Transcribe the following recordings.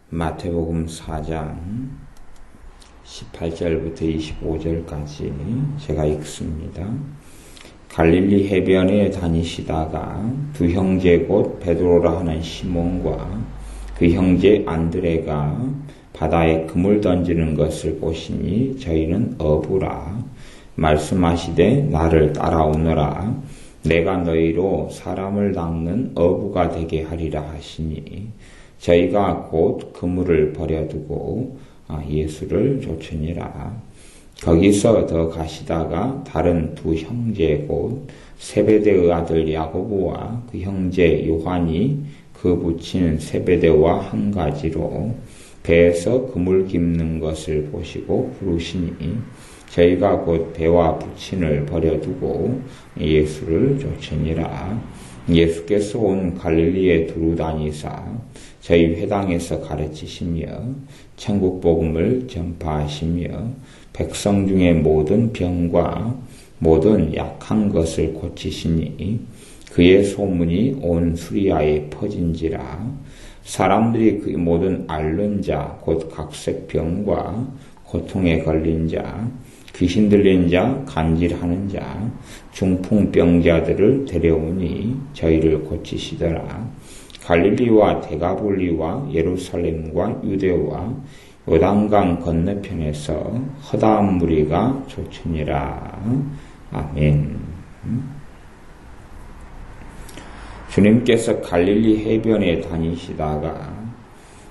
마태복음 4장 18절부터 25절까지 제가 읽습니다. 갈릴리 해변에 다니시다가 두 형제 곧 베드로라 하는 시몬과 그 형제 안드레가 바다에 그물 던지는 것을 보시니 저희는 어부라. 말씀하시되 나를 따라오너라. 내가 너희로 사람을 낚는 어부가 되게 하리라 하시니 저희가 곧 그물을 버려두고 예수를 쫓으니라. 거기서 더 가시다가 다른 두 형제 곧 세베대의 아들 야고보와 그 형제 요한이 그 부친 세베대와 한 가지로 배에서 그물 깁는 것을 보시고 부르시니 저희가 곧 배와 부친을 버려두고 예수를 쫓으니라. 예수께서 온 갈릴리에 두루 다니사 저희 회당에서 가르치시며 천국 복음을 전파하시며 백성 중에 모든 병과 모든 약한 것을 고치시니 그의 소문이 온 수리아에 퍼진지라. 사람들이 그 모든 앓는 자 곧 각색병과 고통에 걸린 자 귀신 들린 자 간질하는 자 중풍병자들을 데려오니 저희를 고치시더라. 갈릴리와 데가볼리와 예루살렘과 유대와 요단강 건너편에서 허다한 무리가 쫓으니라. 아멘. 주님께서 갈릴리 해변에 다니시다가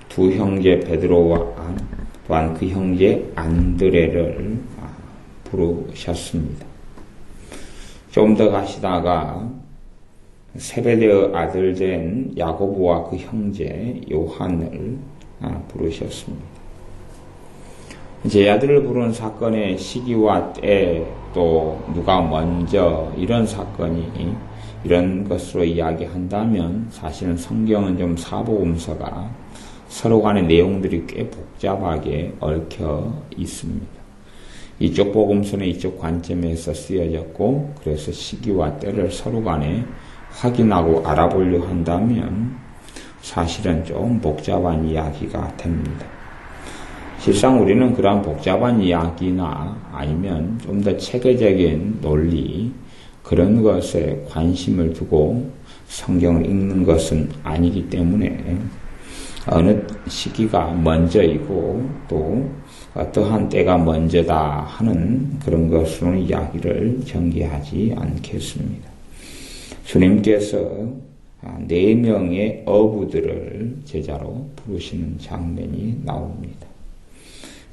두 형제 베드로와 또한 그 형제 안드레를 부르셨습니다. 좀 더 가시다가 세베대의 아들 된 야고보와 그 형제 요한을 부르셨습니다. 제 아들을 부른 사건의 시기와 때 또 누가 먼저 이런 사건이 이런 것으로 이야기한다면 사실은 성경은 좀 사복음서가 서로 간의 내용들이 꽤 복잡하게 얽혀 있습니다. 이쪽 복음서는 이쪽 관점에서 쓰여졌고 그래서 시기와 때를 서로 간에 확인하고 알아보려 한다면 사실은 좀 복잡한 이야기가 됩니다. 실상 우리는 그러한 복잡한 이야기나 아니면 좀 더 체계적인 논리 그런 것에 관심을 두고 성경을 읽는 것은 아니기 때문에 어느 시기가 먼저이고 또 어떠한 때가 먼저다 하는 그런 것으로는 이야기를 전개하지 않겠습니다. 주님께서 4명의 어부들을 제자로 부르시는 장면이 나옵니다.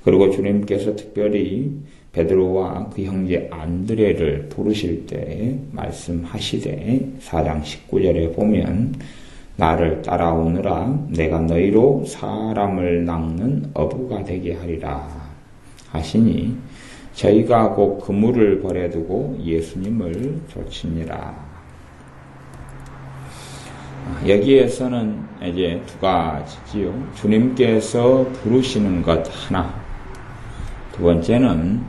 그리고 주님께서 특별히 베드로와 그 형제 안드레를 부르실 때 말씀하시되 4장 19절에 보면 나를 따라오느라 내가 너희로 사람을 낚는 어부가 되게 하리라 하시니 저희가 곧 그물을 버려두고 예수님을 쫓으니라. 여기에서는 이제 두 가지지요. 주님께서 부르시는 것 하나, 두 번째는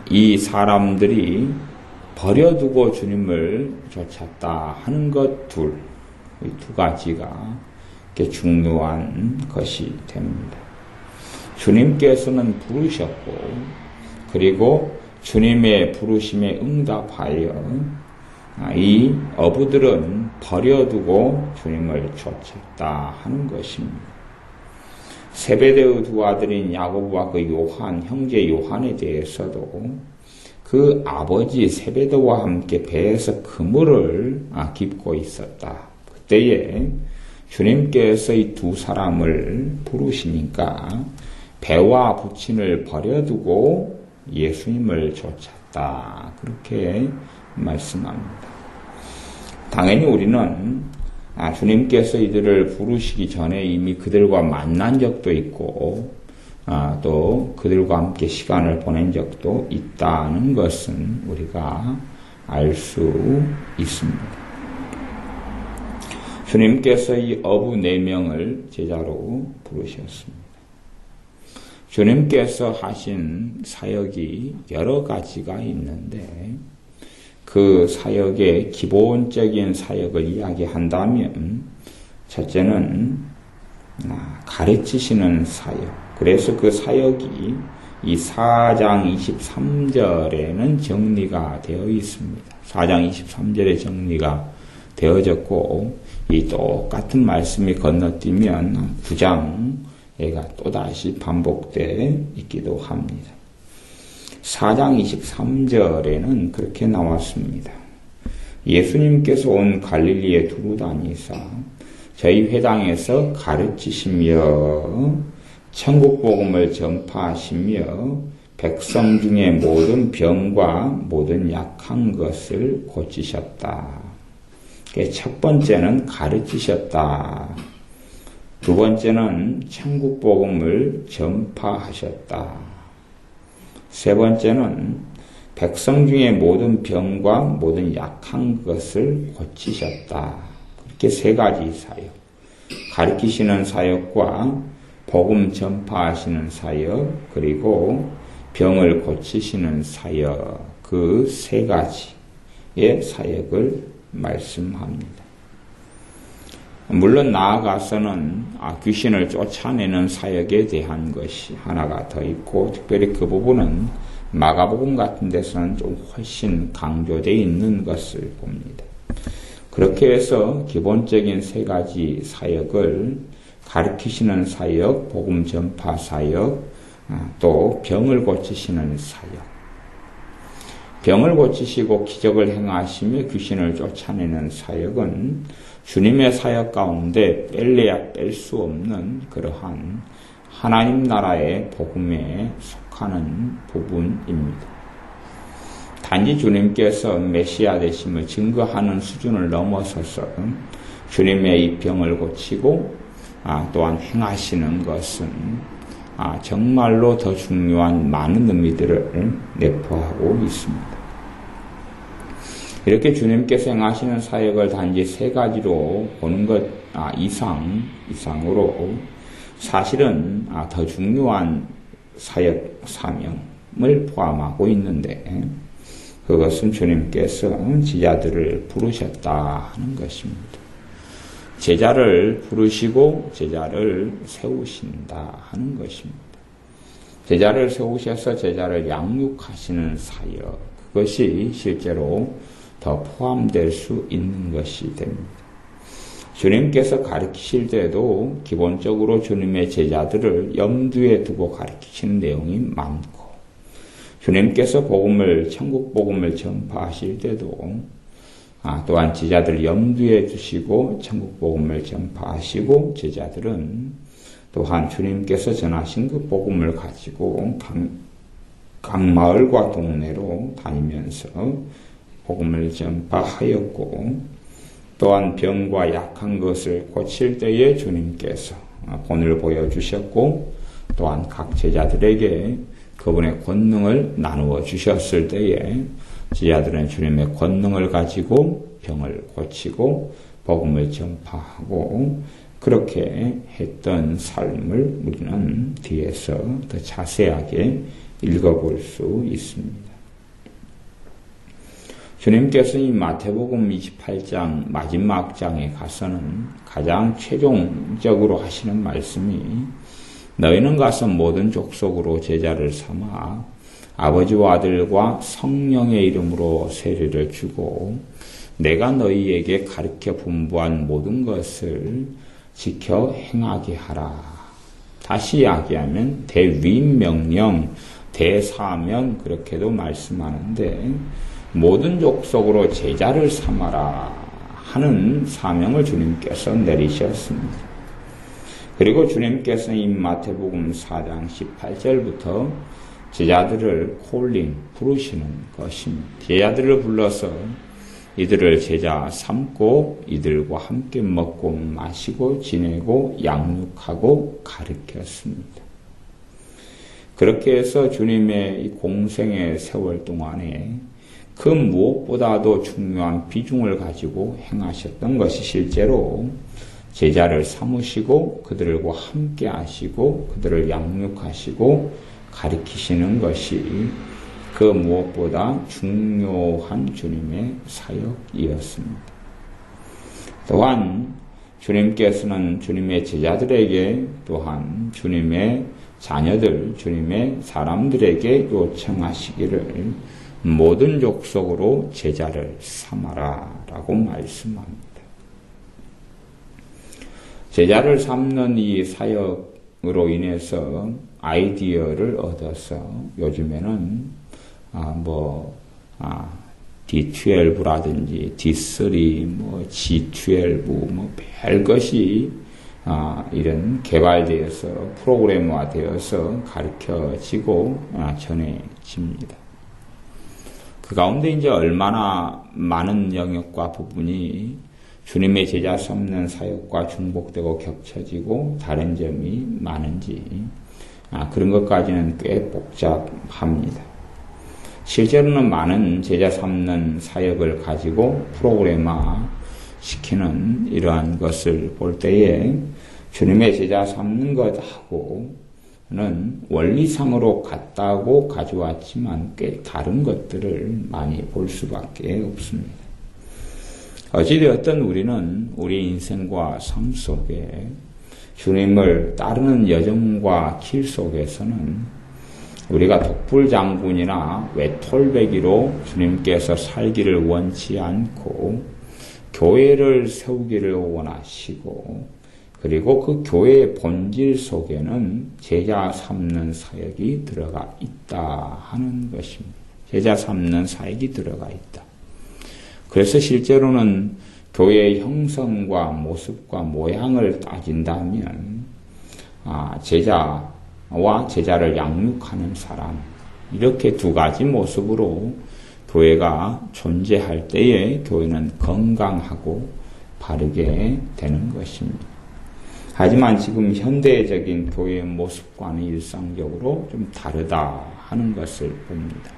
이 사람들이 버려두고 주님을 쫓았다 하는 것 둘, 이 두 가지가 중요한 것이 됩니다. 주님께서는 부르셨고 그리고 주님의 부르심에 응답하여 이 어부들은 버려두고 주님을 쫓았다 하는 것입니다. 세베대의 두 아들인 야고보와 그 요한, 형제 요한에 대해서도 그 아버지 세베대와 함께 배에서 그물을 깁고 있었다. 그때에 주님께서 이 두 사람을 부르시니까 배와 부친을 버려두고 예수님을 쫓았다. 그렇게 말씀합니다. 당연히 우리는 주님께서 이들을 부르시기 전에 이미 그들과 만난 적도 있고 또 그들과 함께 시간을 보낸 적도 있다는 것은 우리가 알 수 있습니다. 주님께서 이 어부 4명을 제자로 부르셨습니다. 주님께서 하신 사역이 여러 가지가 있는데 그 사역의 기본적인 사역을 이야기한다면 첫째는 가르치시는 사역. 그래서 그 사역이 이 4장 23절에는 정리가 되어 있습니다. 4장 23절에 정리가 되어졌고, 이 똑같은 말씀이 건너뛰면 9장에가 또다시 반복되어 있기도 합니다. 4장 23절에는 그렇게 나왔습니다. 예수님께서 온 갈릴리에 두루 다니사 저희 회당에서 가르치시며 천국 복음을 전파하시며 백성 중에 모든 병과 모든 약한 것을 고치셨다. 첫 번째는 가르치셨다. 두 번째는 천국 복음을 전파하셨다. 세 번째는 백성 중에 모든 병과 모든 약한 것을 고치셨다. 그렇게 세 가지 사역. 가르치시는 사역과 복음 전파하시는 사역, 그리고 병을 고치시는 사역, 그 세 가지의 사역을 말씀합니다. 물론 나아가서는 귀신을 쫓아내는 사역에 대한 것이 하나가 더 있고, 특별히 그 부분은 마가복음 같은 데서는 좀 훨씬 강조되어 있는 것을 봅니다. 그렇게 해서 기본적인 세 가지 사역을 가르치시는 사역, 복음 전파 사역, 또 병을 고치시는 사역. 병을 고치시고 기적을 행하시며 귀신을 쫓아내는 사역은 주님의 사역 가운데 뺄래야 뺄 수 없는 그러한 하나님 나라의 복음에 속하는 부분입니다. 단지 주님께서 메시아 되심을 증거하는 수준을 넘어서서 주님의 이 병을 고치고 또한 행하시는 것은 정말로 더 중요한 많은 의미들을 내포하고 있습니다. 이렇게 주님께서 행하시는 사역을 단지 세 가지로 보는 것 이상으로 사실은 더 중요한 사역 사명을 포함하고 있는데, 그것은 주님께서 제자들을 부르셨다 하는 것입니다. 제자를 부르시고 제자를 세우신다 하는 것입니다. 제자를 세우셔서 제자를 양육하시는 사역, 그것이 실제로 더 포함될 수 있는 것이 됩니다. 주님께서 가르치실 때도 기본적으로 주님의 제자들을 염두에 두고 가르치시는 내용이 많고, 주님께서 천국 복음을 전파하실 때도 또한 제자들 염두에 두시고 천국 복음을 전파하시고, 제자들은 또한 주님께서 전하신 그 복음을 가지고 각 마을과 동네로 다니면서 복음을 전파하였고, 또한 병과 약한 것을 고칠 때에 주님께서 본을 보여주셨고, 또한 각 제자들에게 그분의 권능을 나누어 주셨을 때에 제자들은 주님의 권능을 가지고 병을 고치고 복음을 전파하고, 그렇게 했던 삶을 우리는 뒤에서 더 자세하게 읽어볼 수 있습니다. 주님께서 이 마태복음 28장 마지막 장에 가서는 가장 최종적으로 하시는 말씀이, 너희는 가서 모든 족속으로 제자를 삼아 아버지와 아들과 성령의 이름으로 세례를 주고 내가 너희에게 가르쳐 분부한 모든 것을 지켜 행하게 하라. 다시 이야기하면 대위명령, 대사명, 그렇게도 말씀하는데, 모든 족속으로 제자를 삼아라 하는 사명을 주님께서 내리셨습니다. 그리고 주님께서 이 마태복음 4장 18절부터 제자들을 부르시는 것입니다. 제자들을 불러서 이들을 제자 삼고 이들과 함께 먹고 마시고 지내고 양육하고 가르쳤습니다. 그렇게 해서 주님의 이 공생의 세월 동안에 그 무엇보다도 중요한 비중을 가지고 행하셨던 것이 실제로 제자를 삼으시고 그들과 함께 하시고 그들을 양육하시고 가르치시는 것이 그 무엇보다 중요한 주님의 사역이었습니다. 또한 주님께서는 주님의 제자들에게 또한 주님의 자녀들, 주님의 사람들에게 요청하시기를 모든 족속으로 제자를 삼아라 라고 말씀합니다. 제자를 삼는 이 사역으로 인해서 아이디어를 얻어서 요즘에는 D12라든지 D3, G12, 별것이 이런 개발되어서 프로그램화되어서 가르쳐지고 전해집니다. 그 가운데 이제 얼마나 많은 영역과 부분이 주님의 제자 삼는 사역과 중복되고 겹쳐지고 다른 점이 많은지 그런 것까지는 꽤 복잡합니다. 실제로는 많은 제자 삼는 사역을 가지고 프로그램화 시키는 이러한 것을 볼 때에 주님의 제자 삼는 것하고는 원리상으로 같다고 가져왔지만 꽤 다른 것들을 많이 볼 수밖에 없습니다. 어찌되었든 우리는 우리 인생과 삶 속에 주님을 따르는 여정과 길 속에서는 우리가 독불장군이나 외톨배기로 주님께서 살기를 원치 않고 교회를 세우기를 원하시고 그리고 그 교회의 본질 속에는 제자 삼는 사역이 들어가 있다 하는 것입니다. 제자 삼는 사역이 들어가 있다. 그래서 실제로는 교회의 형성과 모습과 모양을 따진다면 제자와 제자를 양육하는 사람 이렇게 두 가지 모습으로 교회가 존재할 때에 교회는 건강하고 바르게 되는 것입니다. 하지만 지금 현대적인 교회의 모습과는 일상적으로 좀 다르다 하는 것을 봅니다.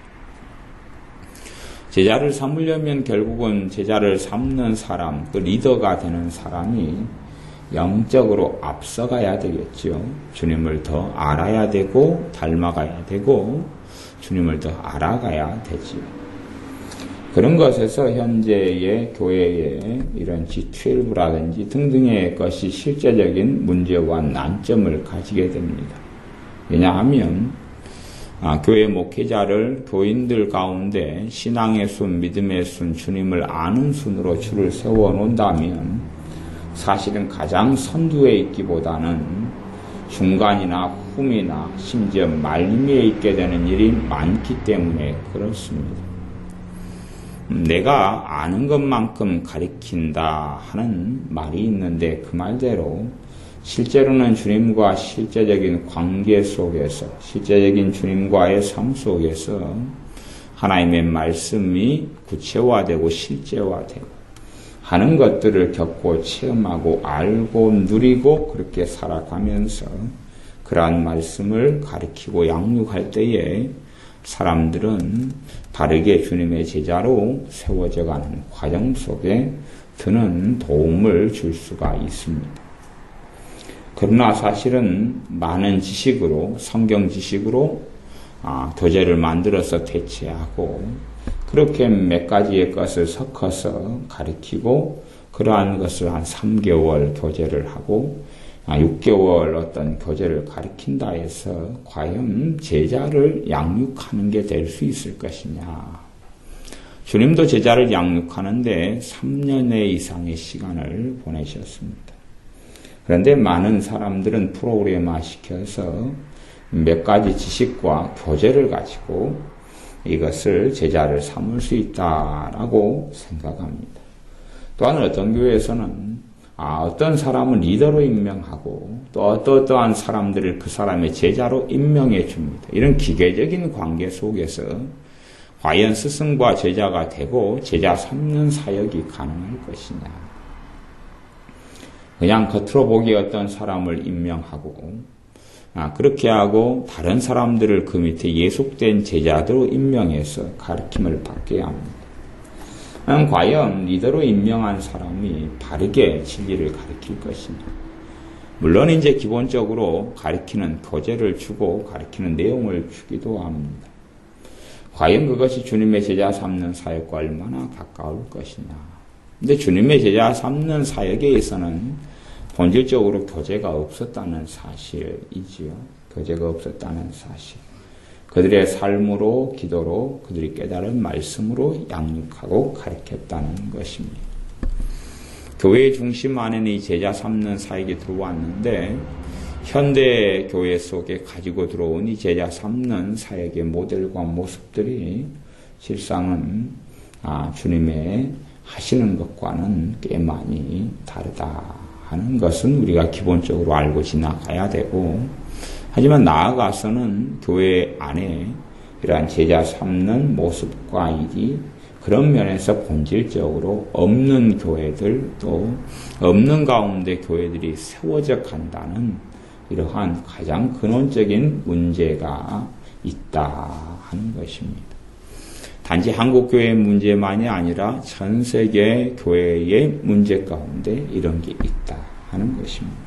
제자를 삼으려면 결국은 제자를 삼는 사람, 그 리더가 되는 사람이 영적으로 앞서가야 되겠죠. 주님을 더 알아야 되고 닮아가야 되고 주님을 더 알아가야 되지요. 그런 것에서 현재의 교회의 이런 G12라든지 등등의 것이 실제적인 문제와 난점을 가지게 됩니다. 왜냐하면 교회 목회자를 교인들 가운데 신앙의 순, 믿음의 순, 주님을 아는 순으로 줄을 세워놓는다면 사실은 가장 선두에 있기보다는 중간이나 후미나 심지어 말미에 있게 되는 일이 많기 때문에 그렇습니다. 내가 아는 것만큼 가리킨다 하는 말이 있는데 그 말대로 실제로는 주님과 실제적인 관계 속에서 실제적인 주님과의 삶 속에서 하나님의 말씀이 구체화되고 실제화되고 하는 것들을 겪고 체험하고 알고 누리고 그렇게 살아가면서 그러한 말씀을 가르치고 양육할 때에 사람들은 바르게 주님의 제자로 세워져가는 과정 속에 드는 도움을 줄 수가 있습니다. 그러나 사실은 많은 지식으로 성경 지식으로 교재를 만들어서 대체하고 그렇게 몇 가지의 것을 섞어서 가르치고 그러한 것을 한 3개월 교재를 하고 6개월 어떤 교재를 가르친다 해서 과연 제자를 양육하는 게 될 수 있을 것이냐. 주님도 제자를 양육하는데 3년의 이상의 시간을 보내셨습니다. 그런데 많은 사람들은 프로그램화 시켜서 몇 가지 지식과 교재를 가지고 이것을 제자를 삼을 수 있다라고 생각합니다. 또한 어떤 교회에서는 어떤 사람은 리더로 임명하고 또 어떠한 사람들을 그 사람의 제자로 임명해 줍니다. 이런 기계적인 관계 속에서 과연 스승과 제자가 되고 제자 삼는 사역이 가능할 것이냐. 그냥 겉으로 보기에 어떤 사람을 임명하고 그렇게 하고 다른 사람들을 그 밑에 예속된 제자들로 임명해서 가르침을 받게 합니다. 과연 리더로 임명한 사람이 바르게 진리를 가르칠 것이냐. 물론 이제 기본적으로 가르치는 교재를 주고 가르치는 내용을 주기도 합니다. 과연 그것이 주님의 제자 삼는 사역과 얼마나 가까울 것이냐. 근데 주님의 제자 삼는 사역에 있어서는 본질적으로 교제가 없었다는 사실이지요. 교제가 없었다는 사실. 그들의 삶으로, 기도로, 그들이 깨달은 말씀으로 양육하고 가르쳤다는 것입니다. 교회의 중심 안에는 이 제자 삼는 사역이 들어왔는데 현대 교회 속에 가지고 들어온 이 제자 삼는 사역의 모델과 모습들이 실상은 주님의 하시는 것과는 꽤 많이 다르다 하는 것은 우리가 기본적으로 알고 지나가야 되고, 하지만 나아가서는 교회 안에 이러한 제자 삼는 모습과 일이 그런 면에서 본질적으로 없는 교회들, 또 없는 가운데 교회들이 세워져 간다는 이러한 가장 근원적인 문제가 있다 하는 것입니다. 단지 한국 교회의 문제만이 아니라 전 세계 교회의 문제 가운데 이런 게 있다 하는 것입니다.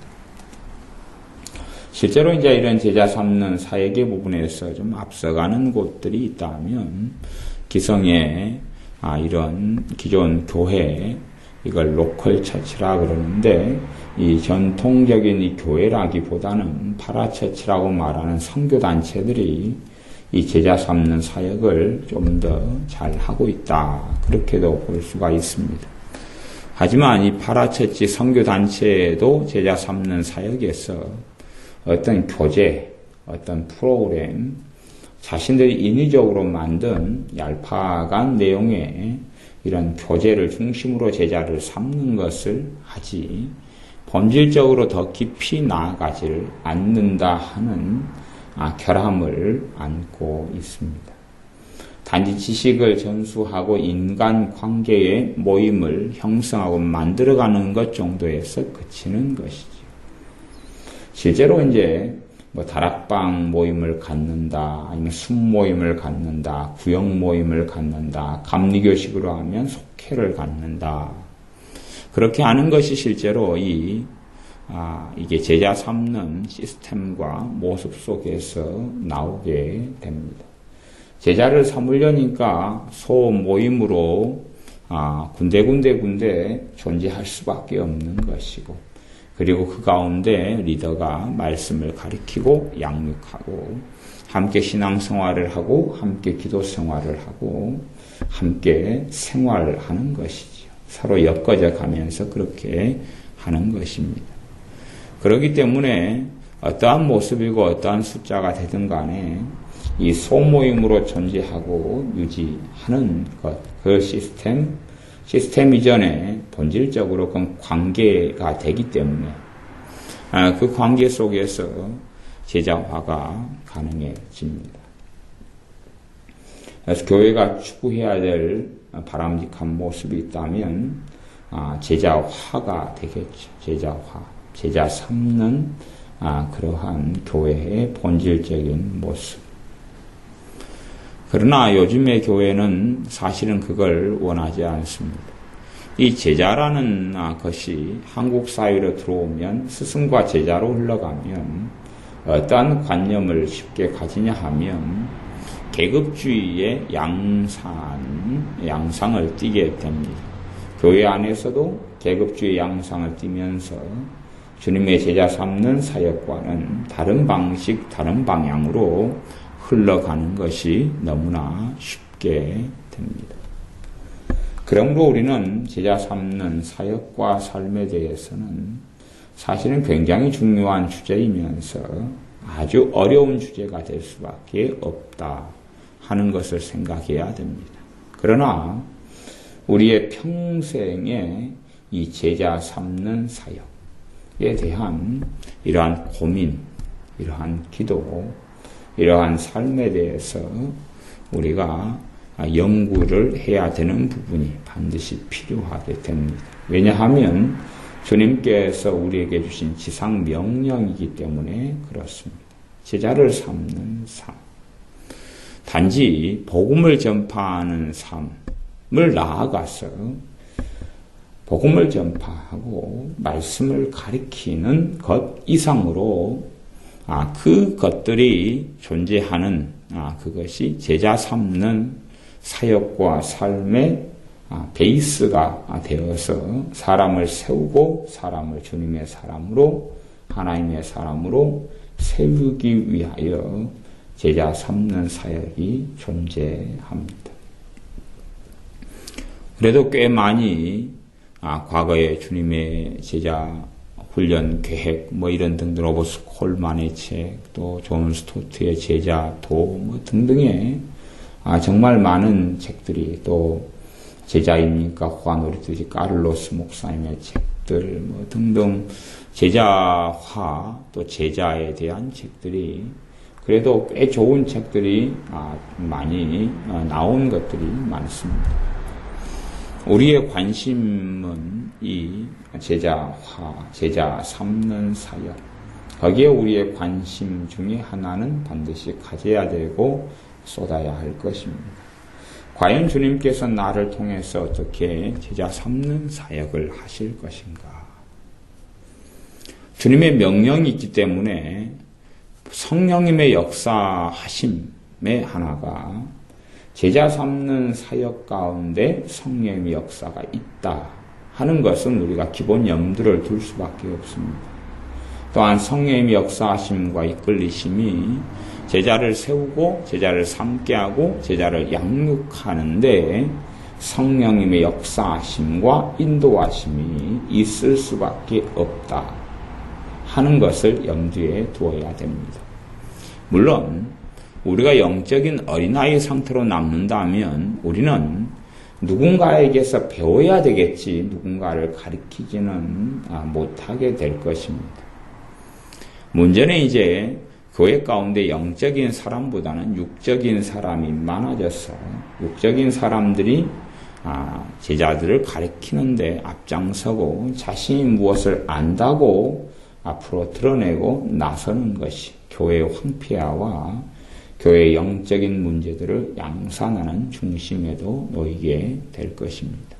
실제로 이제 이런 제자 삼는 사역의 부분에서 좀 앞서가는 곳들이 있다면, 기성의 이런 기존 교회, 이걸 로컬 처치라 그러는데, 이 전통적인 이 교회라기보다는 파라처치라고 말하는 선교단체들이 이 제자 삼는 사역을 좀 더 잘하고 있다, 그렇게도 볼 수가 있습니다. 하지만 이 파라처치 선교단체도 제자 삼는 사역에서 어떤 교재, 어떤 프로그램, 자신들이 인위적으로 만든 얄팍한 내용의 이런 교재를 중심으로 제자를 삼는 것을 하지 본질적으로 더 깊이 나아가지를 않는다 하는 결함을 안고 있습니다. 단지 지식을 전수하고 인간관계의 모임을 형성하고 만들어가는 것 정도에서 그치는 것이죠. 실제로 이제 다락방 모임을 갖는다, 아니면 숨 모임을 갖는다, 구역 모임을 갖는다, 감리교식으로 하면 속회를 갖는다. 그렇게 하는 것이 실제로 이게 제자 삼는 시스템과 모습 속에서 나오게 됩니다. 제자를 삼으려니까 소모임으로 군데 존재할 수밖에 없는 것이고, 그리고 그 가운데 리더가 말씀을 가리키고 양육하고, 함께 신앙생활을 하고, 함께 기도생활을 하고, 함께 생활을 하는 것이죠. 서로 엮어져 가면서 그렇게 하는 것입니다. 그렇기 때문에 어떠한 모습이고 어떠한 숫자가 되든 간에 이 소모임으로 존재하고 유지하는 것, 그 시스템 이전에 본질적으로 그건 관계가 되기 때문에 그 관계 속에서 제자화가 가능해집니다. 그래서 교회가 추구해야 될 바람직한 모습이 있다면 제자화가 되겠죠. 제자 삼는 그러한 교회의 본질적인 모습. 그러나 요즘의 교회는 사실은 그걸 원하지 않습니다. 이 제자라는 것이 한국 사회로 들어오면, 스승과 제자로 흘러가면 어떠한 관념을 쉽게 가지냐 하면 계급주의의 양상을 띠게 됩니다. 교회 안에서도 계급주의 양상을 띠면서 주님의 제자 삼는 사역과는 다른 방식, 다른 방향으로 흘러가는 것이 너무나 쉽게 됩니다. 그러므로 우리는 제자 삼는 사역과 삶에 대해서는 사실은 굉장히 중요한 주제이면서 아주 어려운 주제가 될 수밖에 없다 하는 것을 생각해야 됩니다. 그러나 우리의 평생에 이 제자 삼는 사역에 대한 이러한 고민, 이러한 기도, 이러한 삶에 대해서 우리가 연구를 해야 되는 부분이 반드시 필요하게 됩니다. 왜냐하면 주님께서 우리에게 주신 지상 명령이기 때문에 그렇습니다. 제자를 삼는 삶. 단지 복음을 전파하는 삶을 나아가서 복음을 전파하고 말씀을 가리키는 것 이상으로 그 것들이 존재하는 그것이 제자 삼는 사역과 삶의 베이스가 되어서 사람을 세우고 사람을 주님의 사람으로 하나님의 사람으로 세우기 위하여 제자 삼는 사역이 존재합니다. 그래도 꽤 많이 과거에 주님의 제자 훈련 계획 이런 등등 로버트 콜만의 책, 또 존 스토트의 제자도 등등의 정말 많은 책들이, 또 제자입니까 호아노리투지 카를로스 목사님의 책들 등등 제자화 또 제자에 대한 책들이 그래도 꽤 좋은 책들이 많이 나온 것들이 많습니다. 우리의 관심은 이 제자화, 제자 삼는 사역, 거기에 우리의 관심 중에 하나는 반드시 가져야 되고 쏟아야 할 것입니다. 과연 주님께서 나를 통해서 어떻게 제자 삼는 사역을 하실 것인가? 주님의 명령이 있기 때문에 성령님의 역사하심의 하나가 제자 삼는 사역 가운데 성령의 역사가 있다 하는 것은 우리가 기본 염두를 둘 수밖에 없습니다. 또한 성령의 역사하심과 이끌리심이 제자를 세우고 제자를 삼게 하고 제자를 양육하는데 성령님의 역사하심과 인도하심이 있을 수밖에 없다 하는 것을 염두에 두어야 됩니다. 물론 우리가 영적인 어린아이 상태로 남는다면 우리는 누군가에게서 배워야 되겠지 누군가를 가르치지는 못하게 될 것입니다. 문제는 이제 교회 가운데 영적인 사람보다는 육적인 사람이 많아져서 육적인 사람들이 제자들을 가르치는데 앞장서고 자신이 무엇을 안다고 앞으로 드러내고 나서는 것이 교회의 황폐화와 교회의 영적인 문제들을 양산하는 중심에도 놓이게 될 것입니다.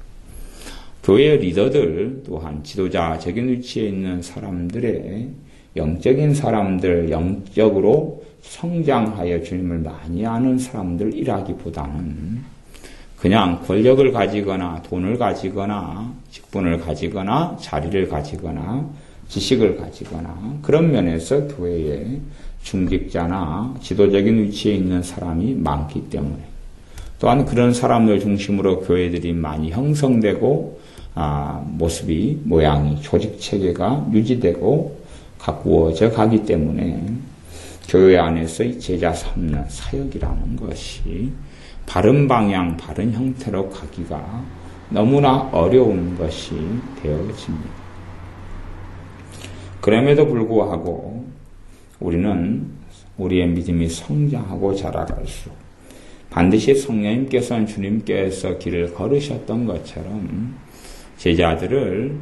교회의 리더들 또한 지도자적인 위치에 있는 사람들의 영적인 사람들, 영적으로 성장하여 주님을 많이 아는 사람들이라기보다는 그냥 권력을 가지거나 돈을 가지거나 직분을 가지거나 자리를 가지거나 지식을 가지거나 그런 면에서 교회에 중직자나 지도적인 위치에 있는 사람이 많기 때문에 또한 그런 사람들 중심으로 교회들이 많이 형성되고 모습이 모양이 조직체계가 유지되고 가꾸어져 가기 때문에 교회 안에서 이 제자 삼는 사역이라는 것이 바른 방향, 바른 형태로 가기가 너무나 어려운 것이 되어집니다. 그럼에도 불구하고 우리는 우리의 믿음이 성장하고 자라갈수록 반드시 성령님께서는 주님께서 길을 걸으셨던 것처럼 제자들을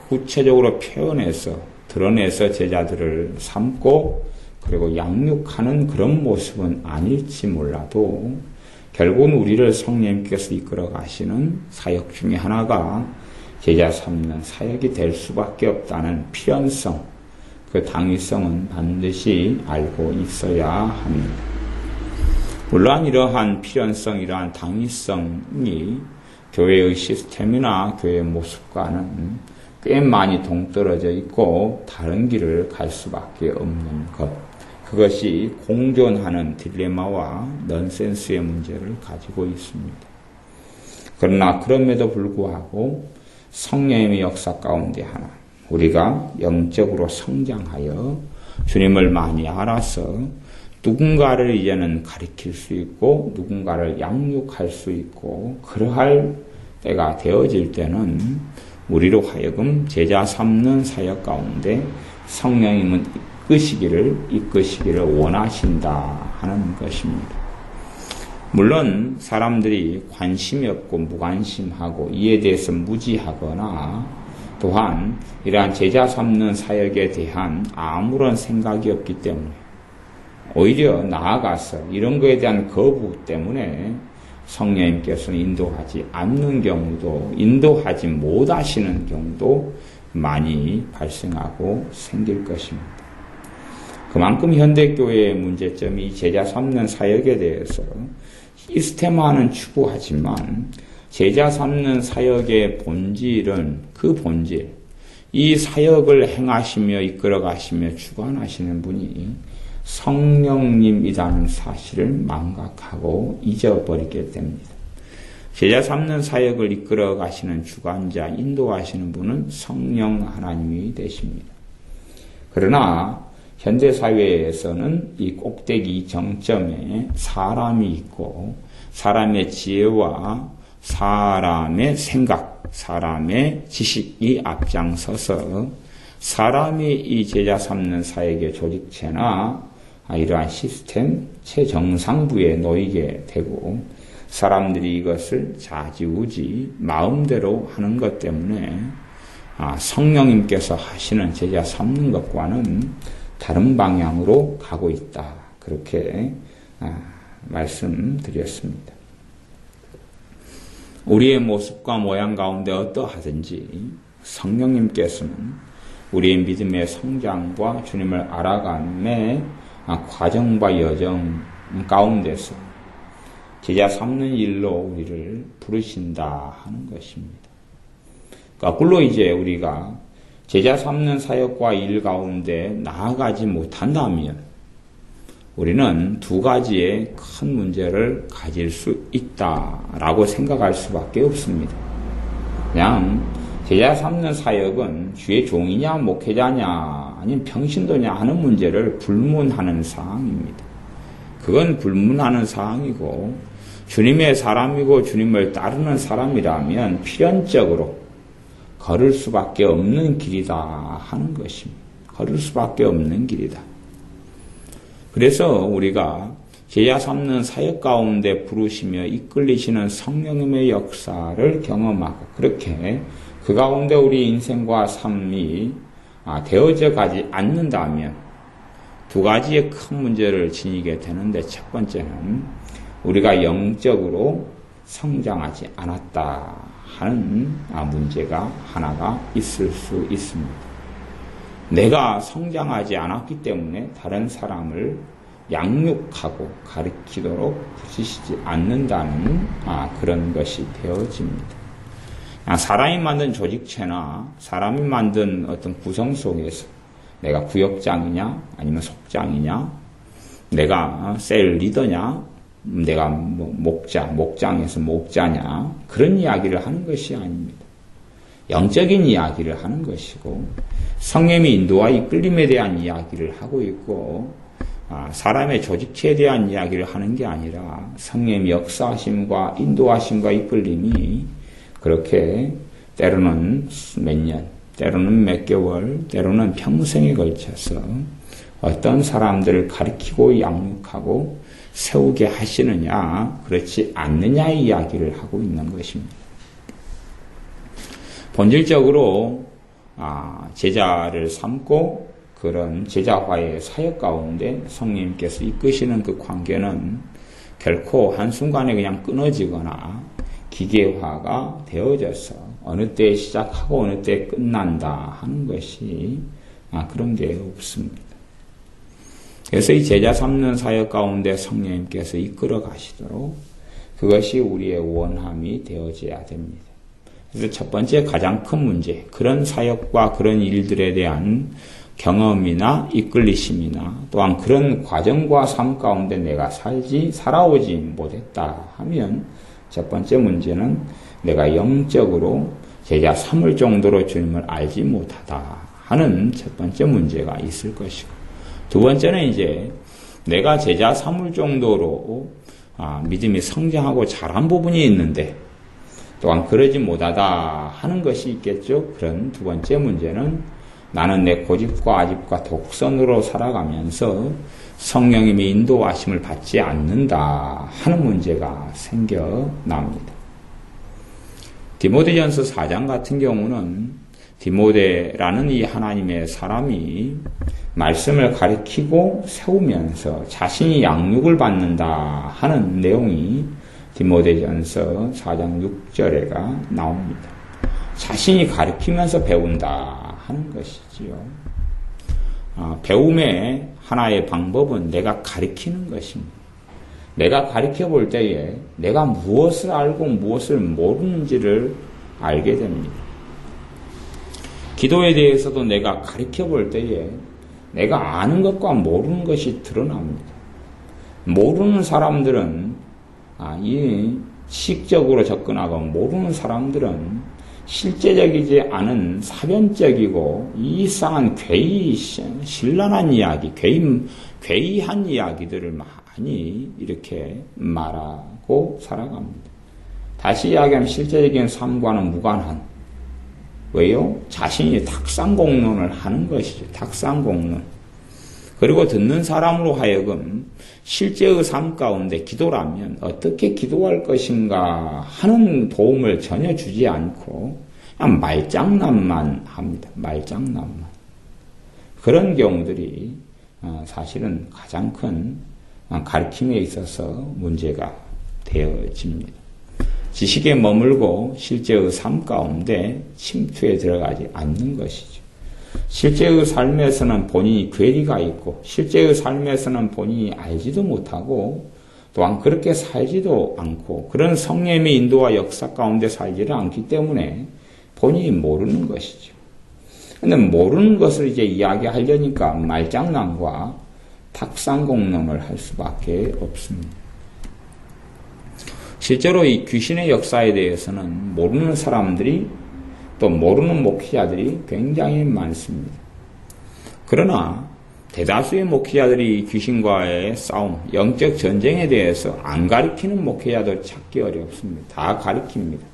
구체적으로 표현해서 드러내서 제자들을 삼고 그리고 양육하는 그런 모습은 아닐지 몰라도 결국은 우리를 성령님께서 이끌어 가시는 사역 중에 하나가 제자 삼는 사역이 될 수밖에 없다는 필연성, 그 당위성은 반드시 알고 있어야 합니다. 물론 이러한 필연성, 이러한 당위성이 교회의 시스템이나 교회의 모습과는 꽤 많이 동떨어져 있고 다른 길을 갈 수밖에 없는 것. 그것이 공존하는 딜레마와 넌센스의 문제를 가지고 있습니다. 그러나 그럼에도 불구하고 성령의 역사 가운데 하나, 우리가 영적으로 성장하여 주님을 많이 알아서 누군가를 이제는 가르칠 수 있고 누군가를 양육할 수 있고 그러할 때가 되어질 때는 우리로 하여금 제자 삼는 사역 가운데 성령님은 이끄시기를 원하신다 하는 것입니다. 물론 사람들이 관심이 없고 무관심하고 이에 대해서 무지하거나 또한 이러한 제자 삼는 사역에 대한 아무런 생각이 없기 때문에 오히려 나아가서 이런 것에 대한 거부 때문에 성령님께서는 인도하지 않는 경우도 인도하지 못하시는 경우도 많이 발생하고 생길 것입니다. 그만큼 현대교회의 문제점이 제자 삼는 사역에 대해서 시스템화는 추구하지만 제자 삼는 사역의 본질은 그 본질, 이 사역을 행하시며 이끌어 가시며 주관하시는 분이 성령님이라는 사실을 망각하고 잊어버리게 됩니다. 제자 삼는 사역을 이끌어 가시는 주관자, 인도하시는 분은 성령 하나님이 되십니다. 그러나 현대사회에서는 이 꼭대기 정점에 사람이 있고 사람의 지혜와 사람의 생각, 사람의 지식이 앞장서서 사람이 이 제자 삼는 사역의 조직체나 이러한 시스템 최정상부에 놓이게 되고 사람들이 이것을 좌지우지 마음대로 하는 것 때문에 성령님께서 하시는 제자 삼는 것과는 다른 방향으로 가고 있다. 그렇게 말씀드렸습니다. 우리의 모습과 모양 가운데 어떠하든지 성령님께서는 우리의 믿음의 성장과 주님을 알아감의 과정과 여정 가운데서 제자 삼는 일로 우리를 부르신다 하는 것입니다. 거꾸로 이제 우리가 제자 삼는 사역과 일 가운데 나아가지 못한다면 우리는 두 가지의 큰 문제를 가질 수 있다라고 생각할 수밖에 없습니다. 그냥 제자 삼는 사역은 주의 종이냐 목회자냐 아니면 평신도냐 하는 문제를 불문하는 사항입니다. 그건 불문하는 사항이고 주님의 사람이고 주님을 따르는 사람이라면 필연적으로 걸을 수밖에 없는 길이다 하는 것입니다. 걸을 수밖에 없는 길이다. 그래서 우리가 제자 삼는 사역 가운데 부르시며 이끌리시는 성령님의 역사를 경험하고 그렇게 그 가운데 우리 인생과 삶이 되어져 가지 않는다면 두 가지의 큰 문제를 지니게 되는데 첫 번째는 우리가 영적으로 성장하지 않았다 하는 문제가 하나가 있을 수 있습니다. 내가 성장하지 않았기 때문에 다른 사람을 양육하고 가르치도록 부르시지 않는다는 그런 것이 되어집니다. 사람이 만든 조직체나 사람이 만든 어떤 구성 속에서 내가 구역장이냐 아니면 속장이냐 내가 셀 리더냐 내가 목장에서 목자냐 그런 이야기를 하는 것이 아닙니다. 영적인 이야기를 하는 것이고 성령의 인도와 이끌림에 대한 이야기를 하고 있고 사람의 조직체에 대한 이야기를 하는 게 아니라 성령의 역사하심과 인도하심과 이끌림이 그렇게 때로는 몇 년, 때로는 몇 개월, 때로는 평생에 걸쳐서 어떤 사람들을 가르치고 양육하고 세우게 하시느냐 그렇지 않느냐의 이야기를 하고 있는 것입니다. 본질적으로 제자를 삼고 그런 제자화의 사역 가운데 성령님께서 이끄시는 그 관계는 결코 한순간에 그냥 끊어지거나 기계화가 되어져서 어느 때 시작하고 어느 때 끝난다 하는 것이 그런 게 없습니다. 그래서 이 제자 삼는 사역 가운데 성령님께서 이끌어 가시도록 그것이 우리의 원함이 되어져야 됩니다. 그래서 첫 번째 가장 큰 문제, 그런 사역과 그런 일들에 대한 경험이나 이끌리심이나 또한 그런 과정과 삶 가운데 내가 살아오지 못했다 하면 첫 번째 문제는 내가 영적으로 제자 삼을 정도로 주님을 알지 못하다 하는 첫 번째 문제가 있을 것이고 두 번째는 이제 내가 제자 삼을 정도로 믿음이 성장하고 자란 부분이 있는데 또한 그러지 못하다 하는 것이 있겠죠. 그런 두 번째 문제는 나는 내 고집과 아집과 독선으로 살아가면서 성령님의 인도하심을 받지 않는다 하는 문제가 생겨납니다. 디모데전서 4장 같은 경우는 디모데라는 이 하나님의 사람이 말씀을 가르치고 세우면서 자신이 양육을 받는다 하는 내용이 디모데전서 4장 6절에가 나옵니다. 자신이 가르치면서 배운다 하는 것이지요. 배움의 하나의 방법은 내가 가르치는 것입니다. 내가 가르쳐 볼 때에 내가 무엇을 알고 무엇을 모르는지를 알게 됩니다. 기도에 대해서도 내가 가르쳐 볼 때에 내가 아는 것과 모르는 것이 드러납니다. 모르는 사람들은 이 식적으로 접근하고 모르는 사람들은 실제적이지 않은 사변적이고 이상한 신랄한 이야기, 괴이한 이야기들을 많이 이렇게 말하고 살아갑니다. 다시 이야기하면 실제적인 삶과는 무관한, 왜요? 자신이 탁상공론을 하는 것이죠. 탁상공론. 그리고 듣는 사람으로 하여금 실제의 삶 가운데 기도라면 어떻게 기도할 것인가 하는 도움을 전혀 주지 않고 그냥 말장난만 합니다. 말장난만. 그런 경우들이 사실은 가장 큰 가르침에 있어서 문제가 되어집니다. 지식에 머물고 실제의 삶 가운데 침투에 들어가지 않는 것이죠. 실제의 삶에서는 본인이 괴리가 있고 실제의 삶에서는 본인이 알지도 못하고 또한 그렇게 살지도 않고 그런 성령의 인도와 역사 가운데 살지를 않기 때문에 본인이 모르는 것이죠. 근데 모르는 것을 이제 이야기하려니까 말장난과 탁상공론을 할 수밖에 없습니다. 실제로 이 귀신의 역사에 대해서는 모르는 사람들이 또 모르는 목회자들이 굉장히 많습니다. 그러나 대다수의 목회자들이 귀신과의 싸움, 영적 전쟁에 대해서 안 가르치는 목회자도 찾기 어렵습니다. 다 가르칩니다.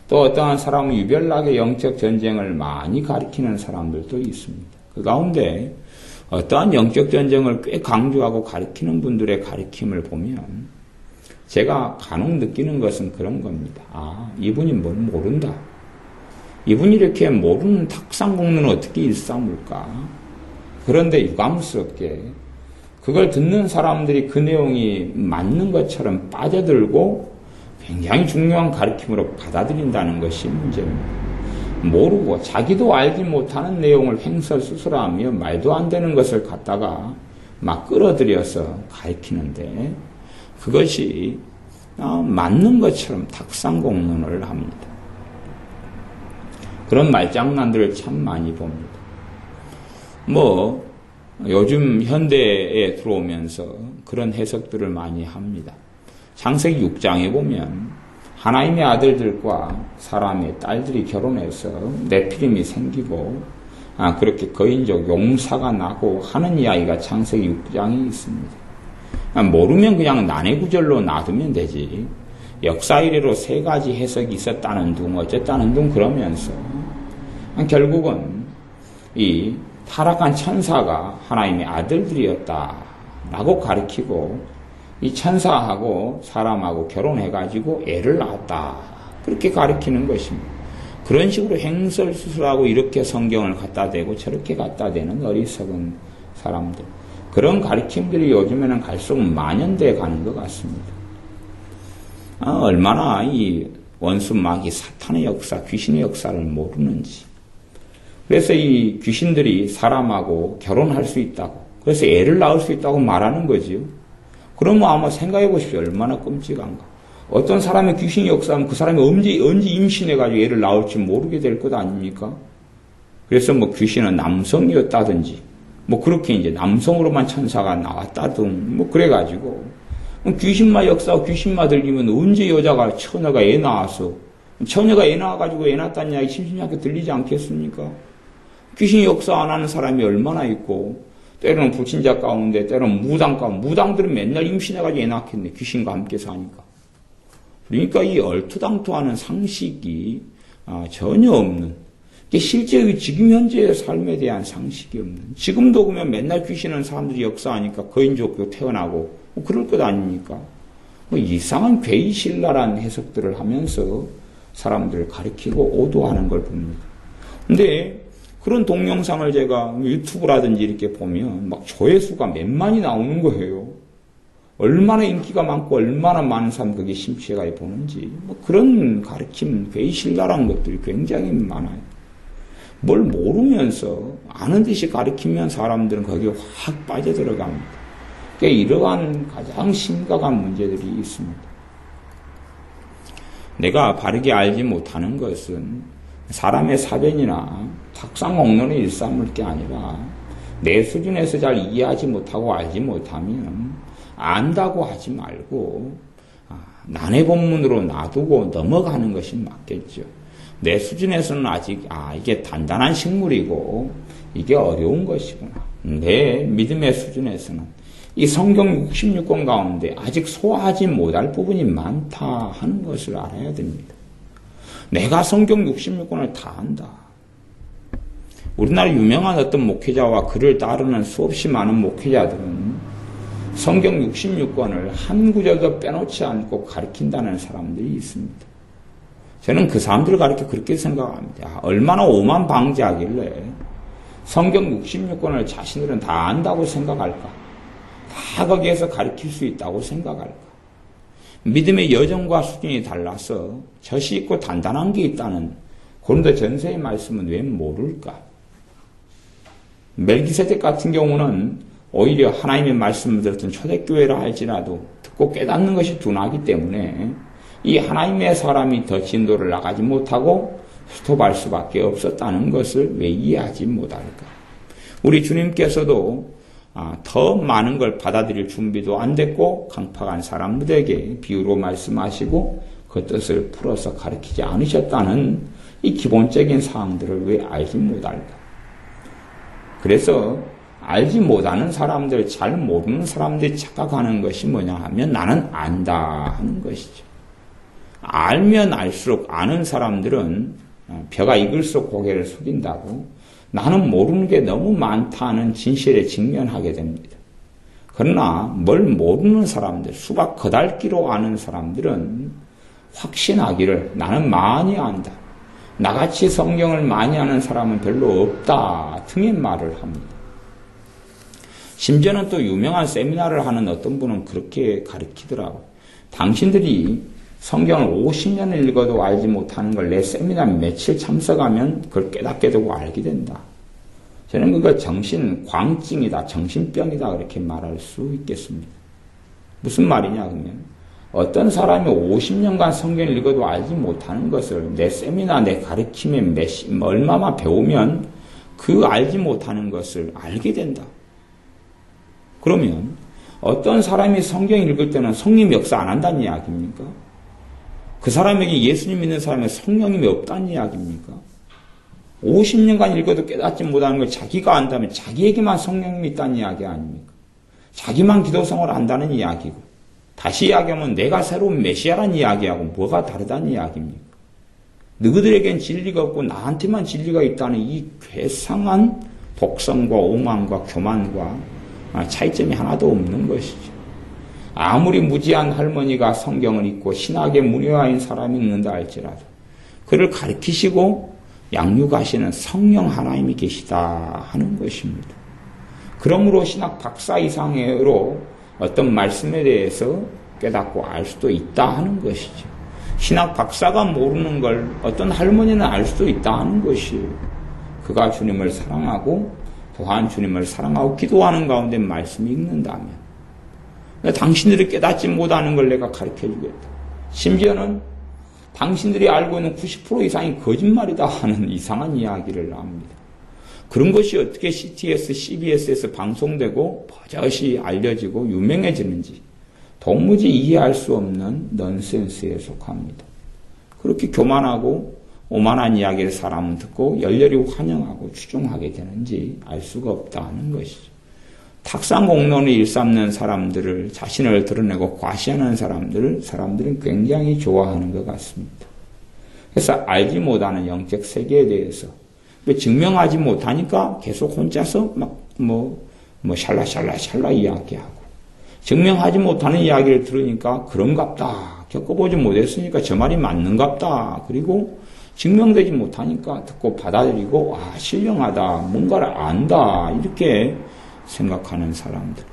또 어떠한 사람은 유별나게 영적 전쟁을 많이 가르치는 사람들도 있습니다. 그 가운데 어떠한 영적 전쟁을 꽤 강조하고 가르치는 분들의 가르침을 보면 제가 간혹 느끼는 것은 그런 겁니다. 이분이 뭘 모른다. 이분이 이렇게 모르는 탁상공론을 어떻게 일삼을까? 그런데 유감스럽게 그걸 듣는 사람들이 그 내용이 맞는 것처럼 빠져들고 굉장히 중요한 가르침으로 받아들인다는 것이 문제입니다. 모르고 자기도 알지 못하는 내용을 횡설수설하며 말도 안 되는 것을 갖다가 막 끌어들여서 가르치는데 그것이 맞는 것처럼 탁상공론을 합니다. 그런 말장난들을 참 많이 봅니다. 요즘 현대에 들어오면서 그런 해석들을 많이 합니다. 창세기 6장에 보면 하나님의 아들들과 사람의 딸들이 결혼해서 네피림이 생기고 그렇게 거인족 용사가 나고 하는 이야기가 창세기 6장에 있습니다. 모르면 그냥 난해구절로 놔두면 되지. 역사 이래로 3가지 해석이 있었다는 둥 어쨌다는 둥 그러면서 결국은 이 타락한 천사가 하나님의 아들들이었다라고 가르치고 이 천사하고 사람하고 결혼해가지고 애를 낳았다. 그렇게 가르치는 것입니다. 그런 식으로 행설수설하고 이렇게 성경을 갖다 대고 저렇게 갖다 대는 어리석은 사람들. 그런 가르침들이 요즘에는 갈수록 만연돼 가는 것 같습니다. 얼마나 이 원수 마귀 사탄의 역사, 귀신의 역사를 모르는지. 그래서 이 귀신들이 사람하고 결혼할 수 있다고, 그래서 애를 낳을 수 있다고 말하는 거지요. 그러면 아마 생각해 보십시오. 얼마나 끔찍한가. 어떤 사람의 귀신의 역사는 그 사람이 언제 임신해가지고 애를 낳을지 모르게 될 것 아닙니까? 그래서 귀신은 남성이었다든지, 그렇게 이제 남성으로만 천사가 나왔다든, 그래가지고, 귀신만 역사하고 귀신만 들리면 언제 처녀가 애 낳아서, 처녀가 애 낳아가지고 애 낳았다는 이야기 심심하게 들리지 않겠습니까? 귀신이 역사 안 하는 사람이 얼마나 있고, 때로는 불신자 가운데, 때로는 무당 가운데, 무당들은 맨날 임신해가지고 애 낳겠네. 귀신과 함께 사니까. 그러니까 이 얼토당토하는 상식이 전혀 없는, 실제 지금 현재의 삶에 대한 상식이 없는, 지금도 그러면 맨날 귀신은 사람들이 역사하니까 거인족도 태어나고, 그럴 것 아닙니까? 이상한 괴이신랄한 해석들을 하면서 사람들을 가리키고 오도하는 걸 봅니다. 근데 그런 동영상을 제가 유튜브라든지 이렇게 보면 조회수가 몇만이 나오는 거예요. 얼마나 인기가 많고 얼마나 많은 사람 그게 심취해가 보는지 그런 가르침, 괴이신랄한 것들이 굉장히 많아요. 뭘 모르면서 아는 듯이 가르치면 사람들은 거기에 확 빠져들어갑니다. 이러한 가장 심각한 문제들이 있습니다. 내가 바르게 알지 못하는 것은 사람의 사변이나 탁상공론의 일삼을 게 아니라 내 수준에서 잘 이해하지 못하고 알지 못하면 안다고 하지 말고 난해 본문으로 놔두고 넘어가는 것이 맞겠죠. 내 수준에서는 아직 이게 단단한 식물이고 이게 어려운 것이구나. 내 믿음의 수준에서는 이 성경 66권 가운데 아직 소화하지 못할 부분이 많다 하는 것을 알아야 됩니다. 내가 성경 66권을 다 안다. 우리나라 유명한 어떤 목회자와 그를 따르는 수없이 많은 목회자들은 성경 66권을 한 구절도 빼놓지 않고 가르친다는 사람들이 있습니다. 저는 그 사람들을 가르쳐 그렇게 생각합니다. 얼마나 오만방자하길래 성경 66권을 자신들은 다 안다고 생각할까? 다 거기에서 가르칠 수 있다고 생각할까? 믿음의 여정과 수준이 달라서 젖이 있고 단단한 게 있다는 고린도 전서의 말씀은 왜 모를까? 멜기세덱 같은 경우는 오히려 하나님의 말씀을 들었던 초대교회라 할지라도 듣고 깨닫는 것이 둔하기 때문에 이 하나님의 사람이 더 진도를 나가지 못하고 스톱할 수밖에 없었다는 것을 왜 이해하지 못할까? 우리 주님께서도 더 많은 걸 받아들일 준비도 안 됐고 강팍한 사람들에게 비유로 말씀하시고 그 뜻을 풀어서 가르치지 않으셨다는 이 기본적인 사항들을 왜 알지 못할까? 그래서 알지 못하는 사람들, 잘 모르는 사람들이 착각하는 것이 뭐냐 하면 나는 안다 하는 것이죠. 알면 알수록 아는 사람들은 벼가 익을수록 고개를 숙인다고 나는 모르는 게 너무 많다는 진실에 직면하게 됩니다. 그러나 뭘 모르는 사람들, 수박 거달기로 아는 사람들은 확신하기를 나는 많이 안다. 나같이 성경을 많이 아는 사람은 별로 없다 등의 말을 합니다. 심지어는 또 유명한 세미나를 하는 어떤 분은 그렇게 가르치더라고요. 당신들이 성경을 50년을 읽어도 알지 못하는 걸 내 세미나 며칠 참석하면 그걸 깨닫게 되고 알게 된다. 저는 그거 정신광증이다, 정신병이다 그렇게 말할 수 있겠습니다. 무슨 말이냐 그러면 어떤 사람이 50년간 성경을 읽어도 알지 못하는 것을 내 세미나, 내 가르침에 얼마만 배우면 그 알지 못하는 것을 알게 된다. 그러면 어떤 사람이 성경 읽을 때는 성령 역사 안 한다는 이야기입니까? 그 사람에게 예수님 믿는 사람의 성령님이 없다는 이야기입니까? 50년간 읽어도 깨닫지 못하는 걸 자기가 안다면 자기에게만 성령님이 있다는 이야기 아닙니까? 자기만 기도생활을 한다는 이야기고 다시 이야기하면 내가 새로운 메시아라는 이야기하고 뭐가 다르다는 이야기입니까? 너희들에겐 진리가 없고 나한테만 진리가 있다는 이 괴상한 독성과 오만과 교만과 차이점이 하나도 없는 것이죠. 아무리 무지한 할머니가 성경을 읽고 신학에 문외화인 사람이 있는다 할지라도 그를 가르치시고 양육하시는 성령 하나님이 계시다 하는 것입니다. 그러므로 신학 박사 이상으로 어떤 말씀에 대해서 깨닫고 알 수도 있다 하는 것이죠. 신학 박사가 모르는 걸 어떤 할머니는 알 수도 있다 하는 것이에요. 그가 주님을 사랑하고 또한 주님을 사랑하고 기도하는 가운데 말씀이 읽는다면 당신들이 깨닫지 못하는 걸 내가 가르쳐주겠다. 심지어는 당신들이 알고 있는 90% 이상이 거짓말이다 하는 이상한 이야기를 합니다. 그런 것이 어떻게 CTS, CBS에서 방송되고 버젓이 알려지고 유명해지는지 도무지 이해할 수 없는 넌센스에 속합니다. 그렇게 교만하고 오만한 이야기를 사람은 듣고 열렬히 환영하고 추종하게 되는지 알 수가 없다 하는 것이죠. 탁상공론을 일삼는 사람들을 자신을 드러내고 과시하는 사람들은 굉장히 좋아하는 것 같습니다. 그래서 알지 못하는 영적 세계에 대해서 증명하지 못하니까 계속 혼자서 샬라 이야기하고 증명하지 못하는 이야기를 들으니까 그런갑다. 겪어보지 못했으니까 저 말이 맞는갑다. 그리고 증명되지 못하니까 듣고 받아들이고 신령하다. 뭔가를 안다. 이렇게 생각하는 사람들.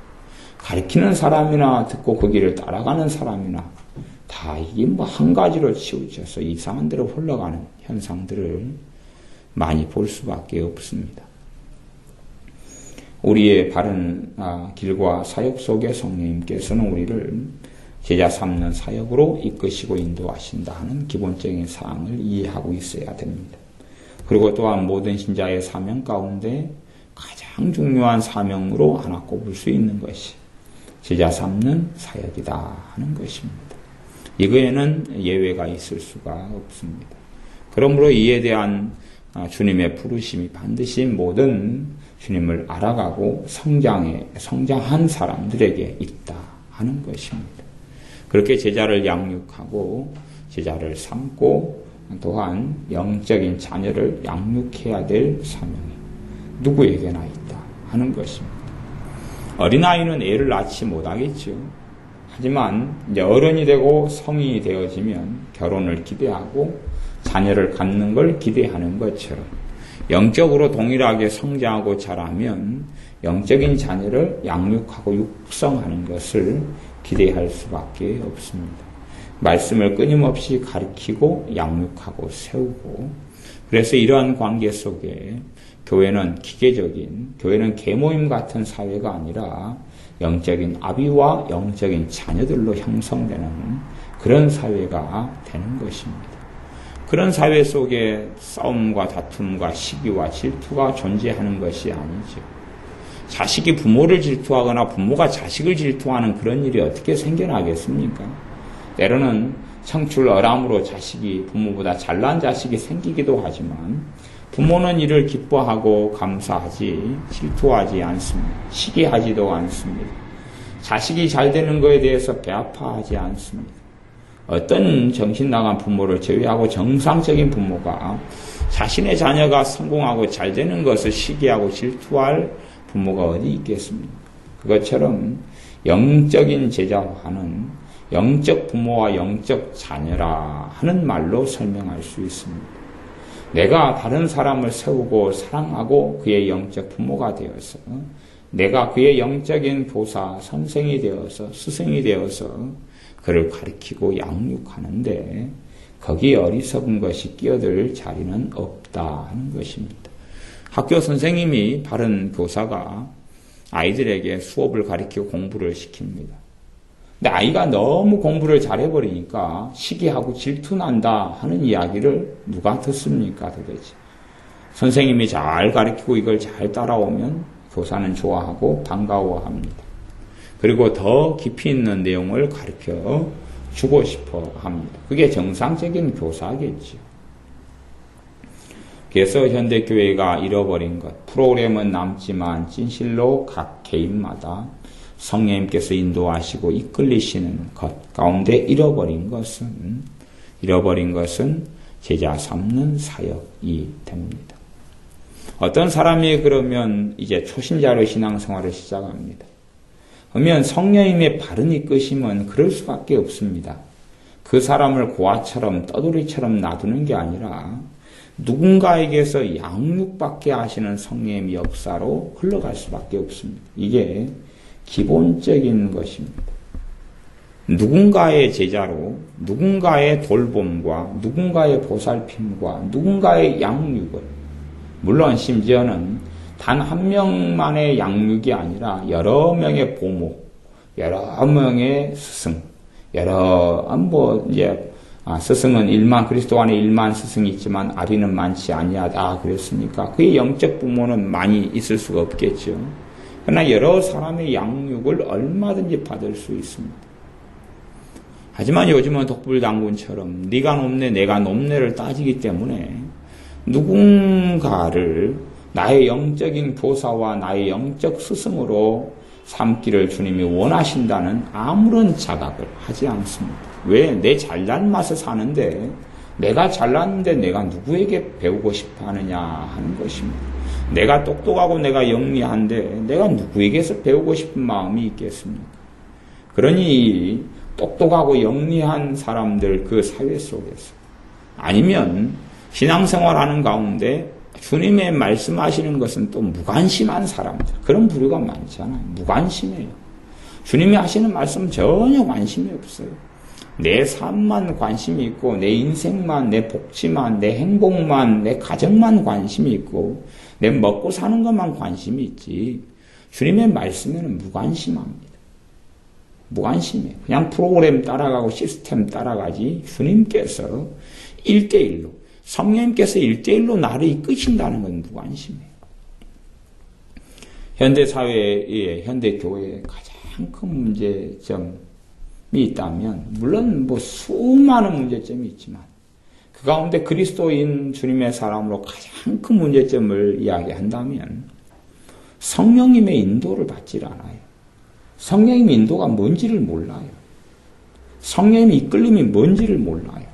가르치는 사람이나 듣고 그 길을 따라가는 사람이나 다 이게 한 가지로 치우쳐서 이상한 데로 흘러가는 현상들을 많이 볼 수밖에 없습니다. 우리의 바른 길과 사역 속에 성령님께서는 우리를 제자 삼는 사역으로 이끄시고 인도하신다 하는 기본적인 사항을 이해하고 있어야 됩니다. 그리고 또한 모든 신자의 사명 가운데 가장 중요한 사명으로 하나 꼽을 수 있는 것이 제자 삼는 사역이다 하는 것입니다. 이거에는 예외가 있을 수가 없습니다. 그러므로 이에 대한 주님의 부르심이 반드시 모든 주님을 알아가고 성장한 사람들에게 있다 하는 것입니다. 그렇게 제자를 양육하고 제자를 삼고 또한 영적인 자녀를 양육해야 될 사명이 누구에게나 있다 하는 것입니다. 어린아이는 애를 낳지 못하겠죠. 하지만 이제 어른이 되고 성인이 되어지면 결혼을 기대하고 자녀를 갖는 걸 기대하는 것처럼 영적으로 동일하게 성장하고 자라면 영적인 자녀를 양육하고 육성하는 것을 기대할 수밖에 없습니다. 말씀을 끊임없이 가르치고 양육하고 세우고, 그래서 이러한 관계 속에 교회는 교회는 계모임 같은 사회가 아니라 영적인 아비와 영적인 자녀들로 형성되는 그런 사회가 되는 것입니다. 그런 사회 속에 싸움과 다툼과 시기와 질투가 존재하는 것이 아니죠. 자식이 부모를 질투하거나 부모가 자식을 질투하는 그런 일이 어떻게 생겨나겠습니까? 때로는 청출어람으로 자식이 부모보다 잘난 자식이 생기기도 하지만 부모는 이를 기뻐하고 감사하지 질투하지 않습니다. 시기하지도 않습니다. 자식이 잘 되는 것에 대해서 배아파하지 않습니다. 어떤 정신나간 부모를 제외하고 정상적인 부모가 자신의 자녀가 성공하고 잘 되는 것을 시기하고 질투할 부모가 어디 있겠습니까? 그것처럼 영적인 제자화는 영적 부모와 영적 자녀라 하는 말로 설명할 수 있습니다. 내가 다른 사람을 세우고 사랑하고 그의 영적 부모가 되어서 내가 그의 영적인 교사, 선생이 되어서 스승이 되어서 그를 가르치고 양육하는데 거기에 어리석은 것이 끼어들 자리는 없다 하는 것입니다. 학교 선생님이 바른 교사가 아이들에게 수업을 가르치고 공부를 시킵니다. 근데 아이가 너무 공부를 잘해버리니까 시기하고 질투난다 하는 이야기를 누가 듣습니까 도대체? 선생님이 잘 가르치고 이걸 잘 따라오면 교사는 좋아하고 반가워합니다. 그리고 더 깊이 있는 내용을 가르쳐 주고 싶어 합니다. 그게 정상적인 교사겠죠. 그래서 현대교회가 잃어버린 것, 프로그램은 남지만 진실로 각 개인마다 성령님께서 인도하시고 이끌리시는 것 가운데 잃어버린 것은 제자 삼는 사역이 됩니다. 어떤 사람이 그러면 이제 초신자로 신앙생활을 시작합니다. 그러면 성령님의 바른 이끄심은 그럴 수밖에 없습니다. 그 사람을 고아처럼 떠돌이처럼 놔두는 게 아니라 누군가에게서 양육받게 하시는 성령님의 역사로 흘러갈 수밖에 없습니다. 이게 기본적인 것입니다. 누군가의 제자로 누군가의 돌봄과 누군가의 보살핌과 누군가의 양육을, 물론 심지어는 단 한 명만의 양육이 아니라 여러 명의 보모, 여러 명의 스승, 스승은 그리스도 안에 1만 스승이 있지만 아비는 많지 아니하다 그랬으니까 그의 영적 부모는 많이 있을 수가 없겠죠. 그러나 여러 사람의 양육을 얼마든지 받을 수 있습니다. 하지만 요즘은 독불당군처럼 네가 높네 내가 높네를 따지기 때문에 누군가를 나의 영적인 교사와 나의 영적 스승으로 삼기를 주님이 원하신다는 아무런 자각을 하지 않습니다. 왜? 내 잘난 맛에 사는데 내가 잘났는데 내가 누구에게 배우고 싶어 하느냐 하는 것입니다. 내가 똑똑하고 내가 영리한데 내가 누구에게서 배우고 싶은 마음이 있겠습니까? 그러니 똑똑하고 영리한 사람들 그 사회 속에서 아니면 신앙생활하는 가운데 주님의 말씀하시는 것은 또 무관심한 사람들, 그런 부류가 많잖아요. 무관심해요. 주님이 하시는 말씀 전혀 관심이 없어요. 내 삶만 관심이 있고 내 인생만, 내 복지만, 내 행복만, 내 가정만 관심이 있고 내 먹고 사는 것만 관심이 있지 주님의 말씀에는 무관심합니다. 무관심해요. 그냥 프로그램 따라가고 시스템 따라가지 주님께서 1대1로 성령님께서 1대1로 나를 이끄신다는 건 무관심해요. 현대사회에 현대교회에 가장 큰 문제점이 있다면 물론 수많은 문제점이 있지만 그 가운데 그리스도인 주님의 사람으로 가장 큰 문제점을 이야기한다면 성령님의 인도를 받질 않아요. 성령님의 인도가 뭔지를 몰라요. 성령님의 이끌림이 뭔지를 몰라요.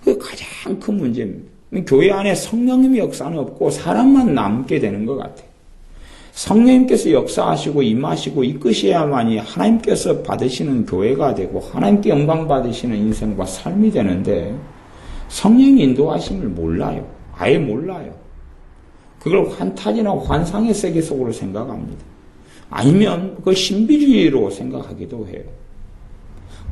그게 가장 큰 문제입니다. 교회 안에 성령님의 역사는 없고 사람만 남게 되는 것 같아요. 성령님께서 역사하시고 임하시고 이끄셔야만이 하나님께서 받으시는 교회가 되고 하나님께 영광 받으시는 인생과 삶이 되는데 성령의 인도하심을 몰라요. 아예 몰라요. 그걸 환타지나 환상의 세계 속으로 생각합니다. 아니면 그걸 신비주의로 생각하기도 해요.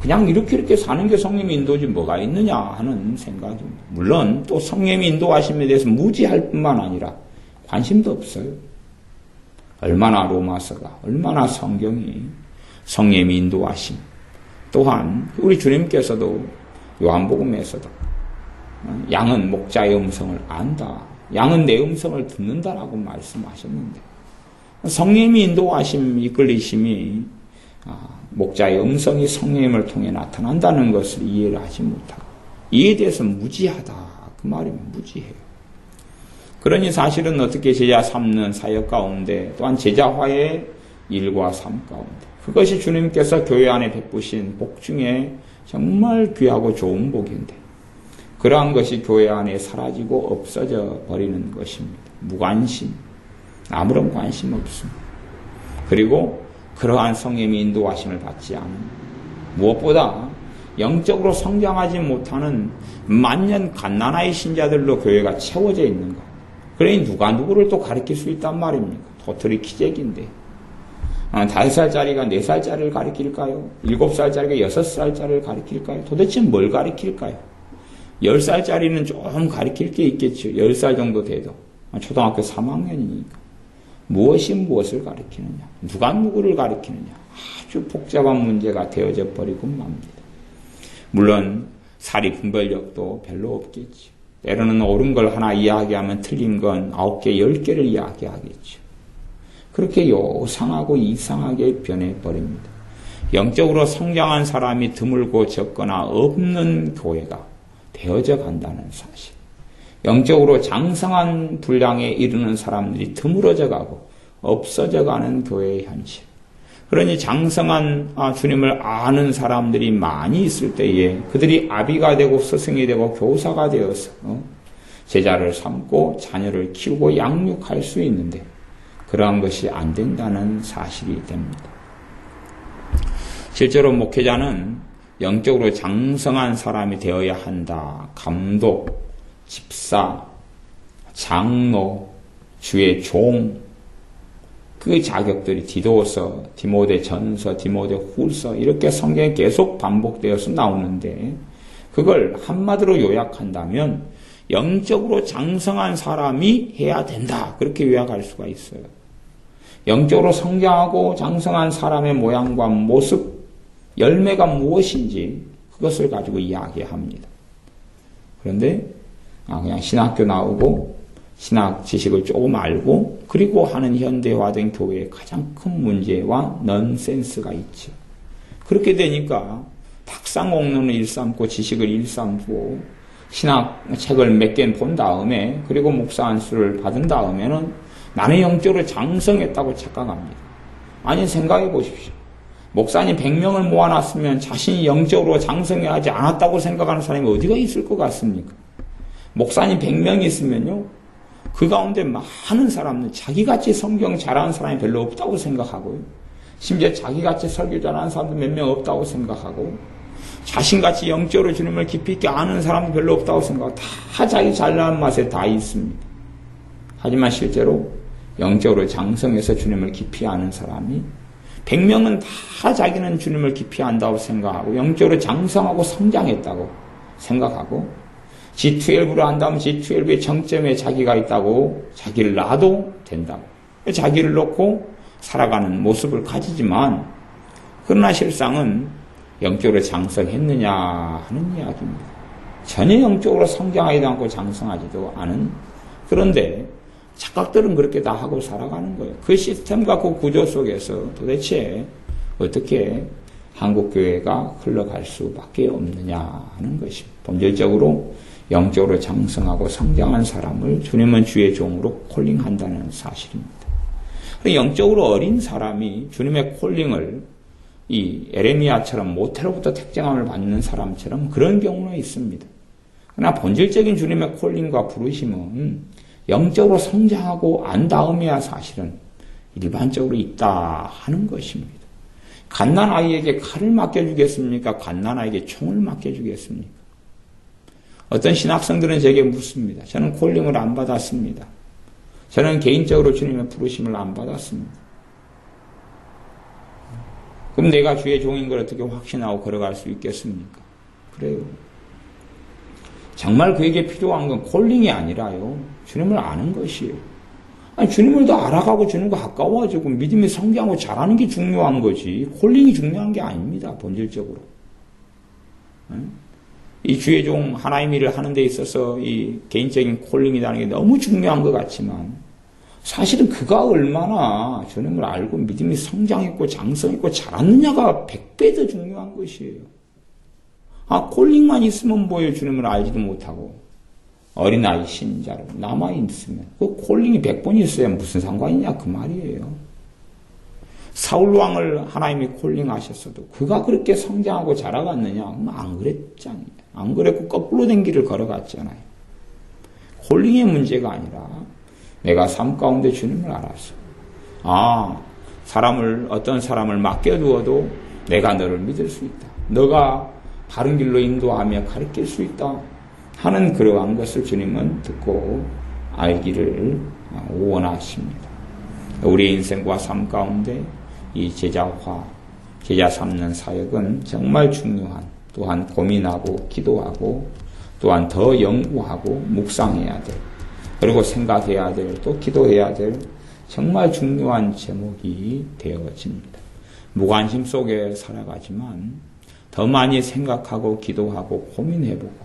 그냥 이렇게 사는 게 성령의 인도지 뭐가 있느냐 하는 생각입니다. 물론 또 성령의 인도하심에 대해서 무지할 뿐만 아니라 관심도 없어요. 얼마나 로마서가, 얼마나 성경이 성령의 인도하심. 또한 우리 주님께서도 요한복음에서도 양은 목자의 음성을 안다. 양은 내 음성을 듣는다라고 말씀하셨는데 성령의 인도하심, 이끌리심이 목자의 음성이 성령님을 통해 나타난다는 것을 이해를 하지 못하고 이에 대해서 무지하다. 그 말이면 무지해요. 그러니 사실은 어떻게 제자 삼는 사역 가운데 또한 제자화의 일과 삶 가운데 그것이 주님께서 교회 안에 베푸신 복 중에 정말 귀하고 좋은 복인데 그러한 것이 교회 안에 사라지고 없어져 버리는 것입니다. 무관심, 아무런 관심 없습니다. 그리고 그러한 성령의 인도하심을 받지 않은 무엇보다 영적으로 성장하지 못하는 만년 갓난아이 신자들로 교회가 채워져 있는 것. 그러니 누가 누구를 또 가르칠 수 있단 말입니까? 도토리 키재기인데 5살짜리가 4살짜리를 가르칠까요? 7살짜리가 6살짜리를 가르칠까요? 도대체 뭘 가르칠까요? 10살짜리는 좀 가르칠 게 있겠죠. 10살 정도 돼도 초등학교 3학년이니까 무엇이 무엇을 가르치느냐, 누가 누구를 가르치느냐 아주 복잡한 문제가 되어져 버리고 맙니다. 물론 사리 분별력도 별로 없겠죠. 때로는 옳은 걸 하나 이야기하면 틀린 건 9개, 10개를 이야기하겠죠. 그렇게 요상하고 이상하게 변해버립니다. 영적으로 성장한 사람이 드물고 적거나 없는 교회가 되어져 간다는 사실. 영적으로 장성한 분량에 이르는 사람들이 드물어져 가고 없어져 가는 교회의 현실. 그러니 장성한 주님을 아는 사람들이 많이 있을 때에 그들이 아비가 되고 스승이 되고 교사가 되어서 제자를 삼고 자녀를 키우고 양육할 수 있는데 그러한 것이 안 된다는 사실이 됩니다. 실제로 목회자는 영적으로 장성한 사람이 되어야 한다. 감독, 집사, 장로, 주의 종, 그 자격들이 디도서, 디모데 전서, 디모데 후서 이렇게 성경에 계속 반복되어서 나오는데 그걸 한마디로 요약한다면 영적으로 장성한 사람이 해야 된다. 그렇게 요약할 수가 있어요. 영적으로 성장하고 장성한 사람의 모양과 모습, 열매가 무엇인지 그것을 가지고 이야기합니다. 그런데 그냥 신학교 나오고 신학 지식을 조금 알고 그리고 하는 현대화된 교회의 가장 큰 문제와 넌센스가 있죠. 그렇게 되니까 탁상공론을 일삼고 지식을 일삼고 신학 책을 몇 개 본 다음에 그리고 목사 안수를 받은 다음에는 나는 영적으로 장성했다고 착각합니다. 아니 생각해 보십시오. 목사님 100명을 모아놨으면 자신이 영적으로 장성하지 않았다고 생각하는 사람이 어디가 있을 것 같습니까? 목사님 100명이 있으면요. 그 가운데 많은 사람은 자기같이 성경 잘하는 사람이 별로 없다고 생각하고요. 심지어 자기같이 설교 잘하는 사람도 몇 명 없다고 생각하고 자신같이 영적으로 주님을 깊이 있게 아는 사람도 별로 없다고 생각하고 다 자기 잘나는 맛에 다 있습니다. 하지만 실제로 영적으로 장성해서 주님을 깊이 아는 사람이 100명은 다 자기는 주님을 깊이 안다고 생각하고 영적으로 장성하고 성장했다고 생각하고 G12를 한다면 G12의 정점에 자기가 있다고 자기를 놔도 된다고 자기를 놓고 살아가는 모습을 가지지만 그러나 실상은 영적으로 장성했느냐 하는 이야기입니다. 전혀 영적으로 성장하지도 않고 장성하지도 않은, 그런데 착각들은 그렇게 다 하고 살아가는 거예요. 그 시스템과 그 구조 속에서 도대체 어떻게 한국교회가 흘러갈 수밖에 없느냐 하는 것입니다. 본질적으로 영적으로 장성하고 성장한 사람을 주님은 주의 종으로 콜링한다는 사실입니다. 영적으로 어린 사람이 주님의 콜링을 이 에레미야처럼 모태로부터 택정함을 받는 사람처럼 그런 경우는 있습니다. 그러나 본질적인 주님의 콜링과 부르심은 영적으로 성장하고 안 다음에야 사실은 일반적으로 있다 하는 것입니다. 갓난아이에게 칼을 맡겨주겠습니까? 갓난아이에게 총을 맡겨주겠습니까? 어떤 신학생들은 제게 묻습니다. 저는 콜링을 안 받았습니다. 저는 개인적으로 주님의 부르심을 안 받았습니다. 그럼 내가 주의 종인 걸 어떻게 확신하고 걸어갈 수 있겠습니까? 그래요. 정말 그에게 필요한 건 콜링이 아니라요, 주님을 아는 것이에요. 아니, 주님을 더 알아가고 주님과 가까워지고 믿음이 성장하고 잘하는 게 중요한 거지, 콜링이 중요한 게 아닙니다, 본질적으로. 이 주의 종 하나님 일을 하는 데 있어서 이 개인적인 콜링이라는 게 너무 중요한 것 같지만 사실은 그가 얼마나 주님을 알고 믿음이 성장했고 장성했고 잘하느냐가 100배 더 중요한 것이에요. 콜링만 있으면 뭐예요? 주님을 알지도 못하고 어린아이 신자로 남아있으면 그 콜링이 100번 있어야 무슨 상관이냐 그 말이에요. 사울왕을 하나님이 콜링하셨어도 그가 그렇게 성장하고 자라갔느냐? 안 그랬잖아요. 안 그랬고 거꾸로 된 길을 걸어갔잖아요. 콜링의 문제가 아니라 내가 삶 가운데 주님을 알았어. 어떤 사람을 맡겨두어도 내가 너를 믿을 수 있다. 너가 바른 길로 인도하며 가르칠 수 있다 하는 그러한 것을 주님은 듣고 알기를 원하십니다. 우리의 인생과 삶 가운데 이 제자화, 제자 삼는 사역은 정말 중요한, 또한 고민하고 기도하고 또한 더 연구하고 묵상해야 될, 그리고 생각해야 될, 또 기도해야 될 정말 중요한 제목이 되어집니다. 무관심 속에 살아가지만 더 많이 생각하고 기도하고 고민해보고,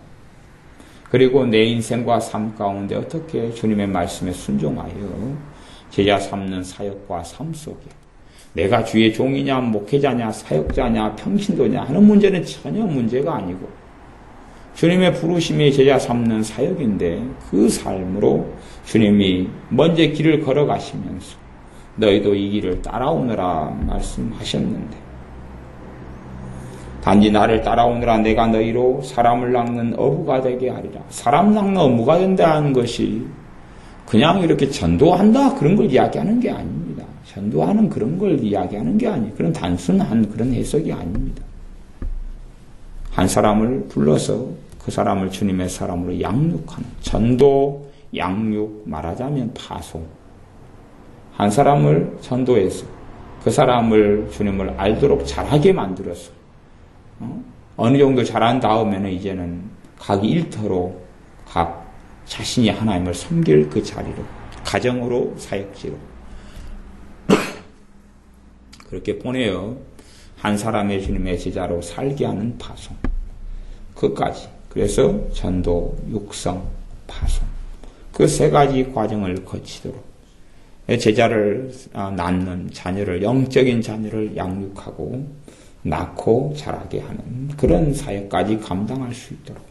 그리고 내 인생과 삶 가운데 어떻게 주님의 말씀에 순종하여 제자 삼는 사역과 삶 속에 내가 주의 종이냐 목회자냐 사역자냐 평신도냐 하는 문제는 전혀 문제가 아니고 주님의 부르심이 제자 삼는 사역인데 그 삶으로 주님이 먼저 길을 걸어가시면서 너희도 이 길을 따라오느라 말씀하셨는데, 단지 나를 따라오느라 내가 너희로 사람을 낚는 어부가 되게 하리라. 사람 낚는 어부가 된다는 것이 그냥 이렇게 전도한다 그런 걸 이야기하는 게 아닙니다. 전도하는 그런 걸 이야기하는 게 아니에요. 그런 단순한 그런 해석이 아닙니다. 한 사람을 불러서 그 사람을 주님의 사람으로 양육하는, 전도, 양육, 말하자면 파송. 한 사람을 전도해서 그 사람을 주님을 알도록 잘하게 만들어서 어느 정도 잘한 다음에는 이제는 각 일터로 각 자신이 하나님을 섬길 그 자리로, 가정으로, 사역지로 그렇게 보내어 한 사람의 주님의 제자로 살게 하는 파송, 그까지. 그래서 전도, 육성, 파송, 그 세 가지 과정을 거치도록 제자를 낳는 자녀를, 영적인 자녀를 양육하고 낳고 자라게 하는 그런 사역까지 감당할 수 있도록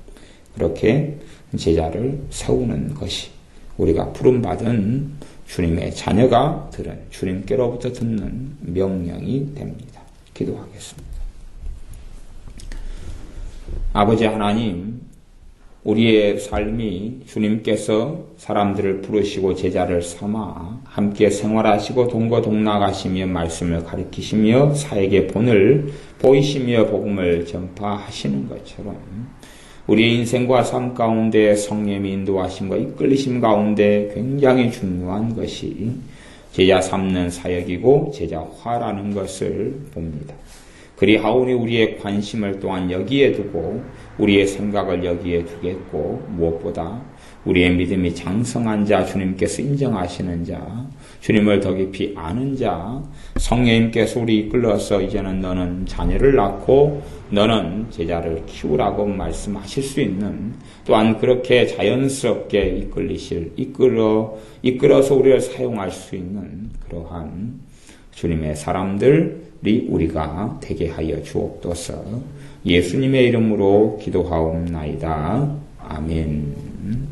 그렇게 제자를 세우는 것이 우리가 부름받은 주님의 자녀가 들은, 주님께로부터 듣는 명령이 됩니다. 기도하겠습니다. 아버지 하나님, 우리의 삶이 주님께서 사람들을 부르시고 제자를 삼아 함께 생활하시고 동거동락하시며 말씀을 가르치시며 사역의 본을 보이시며 복음을 전파하시는 것처럼 우리의 인생과 삶 가운데 성령의 인도하심과 이끌리심 가운데 굉장히 중요한 것이 제자 삼는 사역이고 제자화라는 것을 봅니다. 그리하오니 우리의 관심을 또한 여기에 두고 우리의 생각을 여기에 두겠고 무엇보다 우리의 믿음이 장성한 자, 주님께서 인정하시는 자, 주님을 더 깊이 아는 자, 성령님께서 우리 이끌어서 이제는 너는 자녀를 낳고 너는 제자를 키우라고 말씀하실 수 있는, 또한 그렇게 자연스럽게 이끌어서 우리를 사용할 수 있는 그러한 주님의 사람들이 우리가 되게 하여 주옵소서. 예수님의 이름으로 기도하옵나이다. 아멘.